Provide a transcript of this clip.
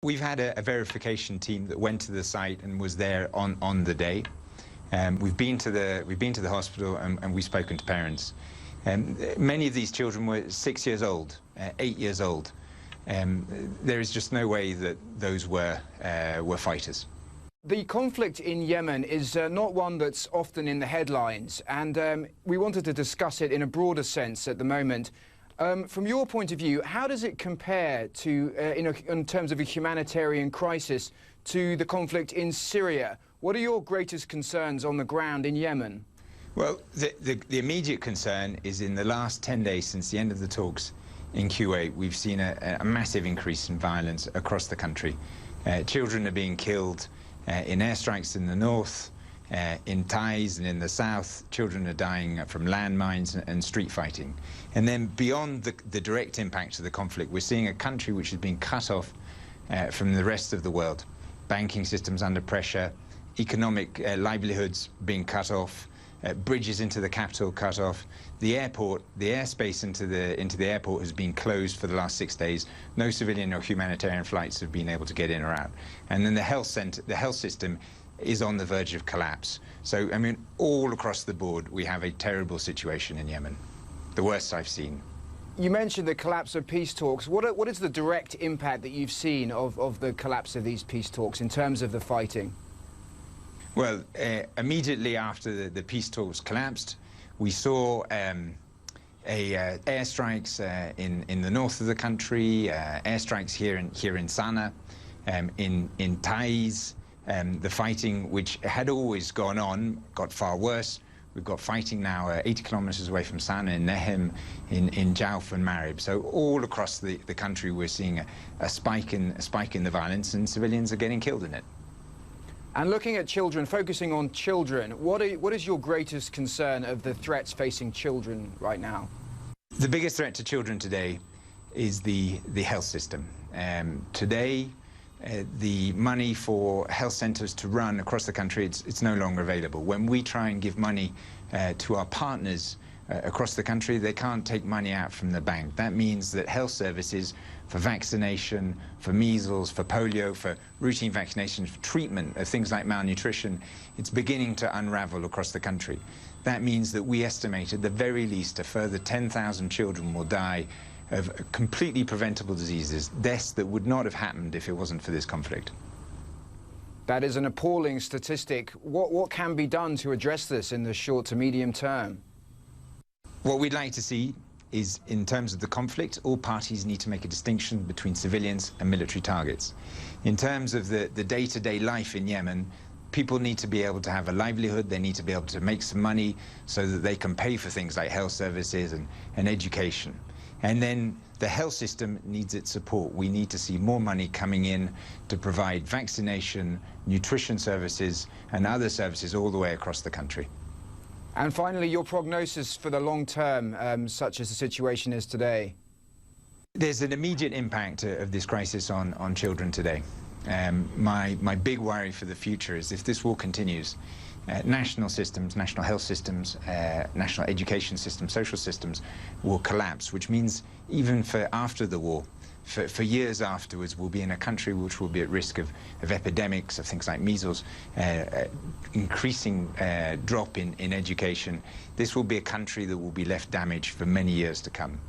We've had a verification team that went to the site and was there on the day. We've been to the hospital and we've spoken to parents. Many of these children were 6 years old, 8 years old. There is just no way that those were fighters. The conflict in Yemen is not one that's often in the headlines, and we wanted to discuss it in a broader sense at the moment. From your point of view, how does it compare to, in terms of a humanitarian crisis, to the conflict in Syria? What are your greatest concerns on the ground in Yemen? Well, the immediate concern is in the last 10 days since the end of the talks in Kuwait, we've seen a massive increase in violence across the country. Children are being killed in airstrikes in the north, in Taiz and in the south. Children are dying from landmines and street fighting. And then beyond the direct impact of the conflict, we're seeing a country which has been cut off from the rest of the world. Banking systems under pressure, economic livelihoods being cut off, bridges into the capital cut off. The airport, the airspace into the airport has been closed for the last 6 days. No civilian or humanitarian flights have been able to get in or out. And then the health system is on the verge of collapse. So, I mean, all across the board, we have a terrible situation in Yemen, the worst I've seen. You mentioned the collapse of peace talks. What is the direct impact that you've seen of the collapse of these peace talks in terms of the fighting? Well, immediately after the peace talks collapsed, we saw airstrikes in the north of the country, airstrikes here in Sana'a, in Taiz. The fighting, which had always gone on, got far worse. We've got fighting now 80 kilometers away from Sana'a, in Nehem, in Jauf and Marib. So all across the country, we're seeing a spike in the violence, and civilians are getting killed in it. And looking at children, focusing on children, what is your greatest concern of the threats facing children right now? The biggest threat to children today is the health system. Today, the money for health centres to run across the country, it's no longer available. When we try and give money to our partners across the country, they can't take money out from the bank. That means that health services for vaccination, for measles, for polio, for routine vaccinations, for treatment of things like malnutrition, it's beginning to unravel across the country. That means that we estimate at the very least a further 10,000 children will die of completely preventable diseases, deaths that would not have happened if it wasn't for this conflict. That is an appalling statistic. What can be done to address this in the short to medium term? What we'd like to see is, in terms of the conflict, all parties need to make a distinction between civilians and military targets. In terms of the day-to-day life in Yemen, people need to be able to have a livelihood, they need to be able to make some money so that they can pay for things like health services and education. And then the health system needs its support. We need to see more money coming in to provide vaccination, nutrition services and other services all the way across the country. And finally, your prognosis for the long term, such as the situation is today? There's an immediate impact of this crisis on children today. My big worry for the future is if this war continues, national systems, national health systems, national education systems, social systems will collapse, which means even for after the war, for years afterwards, we'll be in a country which will be at risk of epidemics, of things like measles, increasing drop in education. This will be a country that will be left damaged for many years to come.